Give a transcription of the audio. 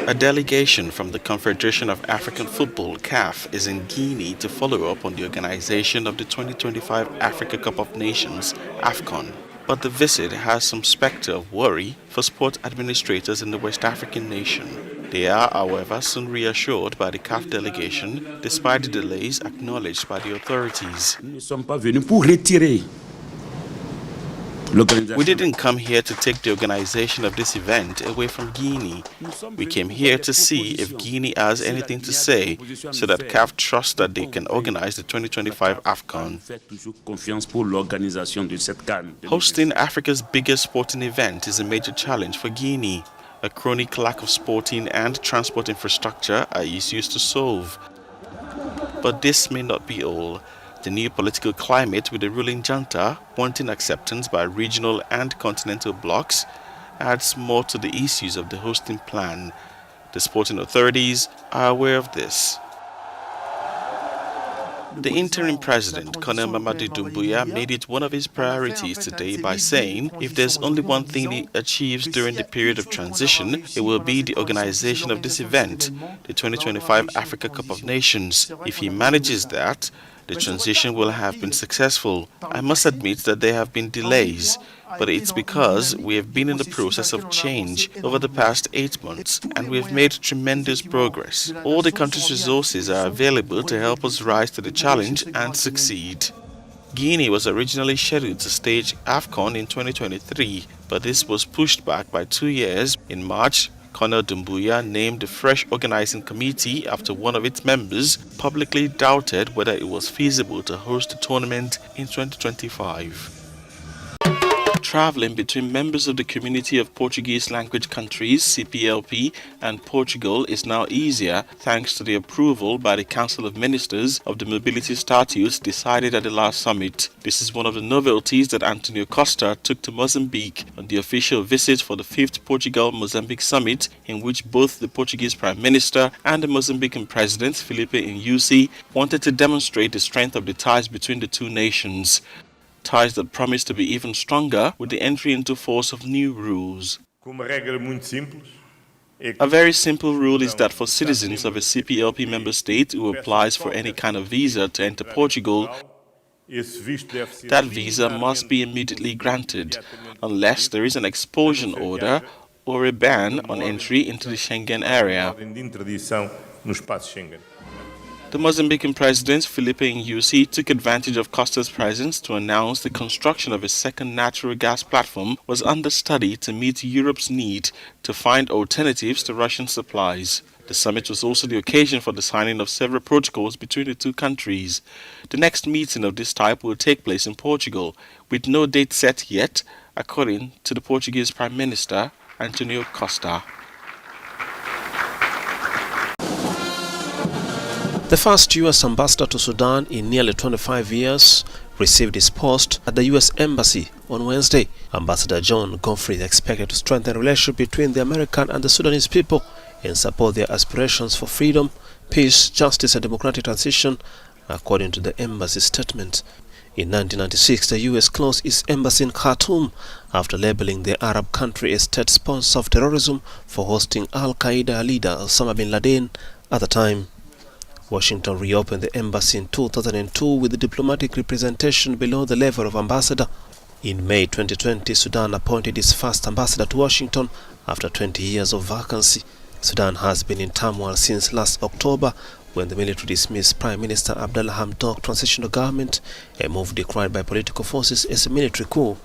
A delegation from the Confederation of African Football (CAF) is in Guinea to follow up on the organization of the 2025 Africa Cup of Nations (AFCON). But the visit has some specter of worry for sport administrators in the West African nation. They are, however, soon reassured by the CAF delegation, despite the delays acknowledged by the authorities. We didn't come here to take the organization of this event away from Guinea. We came here to see if Guinea has anything to say so that CAF trusts that they can organize the 2025 AFCON. Hosting Africa's biggest sporting event is a major challenge for Guinea. A chronic lack of sporting and transport infrastructure are issues to solve. But this may not be all. The new political climate with the ruling junta wanting acceptance by regional and continental blocs adds more to the issues of the hosting plan. The sporting authorities are aware of this. The interim president, Colonel Mamady Doumbouya, made it one of his priorities today by saying if there's only one thing he achieves during the period of transition, it will be the organization of this event, the 2025 Africa Cup of Nations. If he manages that, the transition will have been successful. I must admit that there have been delays, but it's because we have been in the process of change over the past 8 months and we have made tremendous progress. All the country's resources are available to help us rise to the challenge and succeed. Guinea was originally scheduled to stage AFCON in 2023, but this was pushed back by 2 years. In March, Colonel Doumbouya named a fresh organizing committee after one of its members publicly doubted whether it was feasible to host the tournament in 2025. Traveling between members of the Community of Portuguese Language Countries (CPLP) and Portugal is now easier thanks to the approval by the Council of Ministers of the Mobility Statutes decided at the last summit. This is one of the novelties that Antonio Costa took to Mozambique on the official visit for the 5th Portugal-Mozambique Summit, in which both the Portuguese Prime Minister and the Mozambican President, Filipe Nyusi, wanted to demonstrate the strength of the ties between the two nations. Ties that promise to be even stronger with the entry into force of new rules. A very simple rule is that for citizens of a CPLP member state who applies for any kind of visa to enter Portugal, that visa must be immediately granted, unless there is an expulsion order or a ban on entry into the Schengen area. The Mozambican President, Filipe Nyusi, took advantage of Costa's presence to announce the construction of a second natural gas platform was under study to meet Europe's need to find alternatives to Russian supplies. The summit was also the occasion for the signing of several protocols between the two countries. The next meeting of this type will take place in Portugal, with no date set yet, according to the Portuguese Prime Minister, Antonio Costa. The first U.S. ambassador to Sudan in nearly 25 years received his post at the U.S. Embassy on Wednesday. Ambassador John Godfrey is expected to strengthen the relationship between the American and the Sudanese people and support their aspirations for freedom, peace, justice and democratic transition, according to the embassy statement. In 1996, the U.S. closed its embassy in Khartoum after labeling the Arab country a state sponsor of terrorism for hosting Al-Qaeda leader Osama bin Laden at the time. Washington reopened the embassy in 2002 with the diplomatic representation below the level of ambassador. In May 2020, Sudan appointed its first ambassador to Washington after 20 years of vacancy. Sudan has been in turmoil since last October when the military dismissed Prime Minister Abdallah Hamdok's transitional government, a move decried by political forces as a military coup.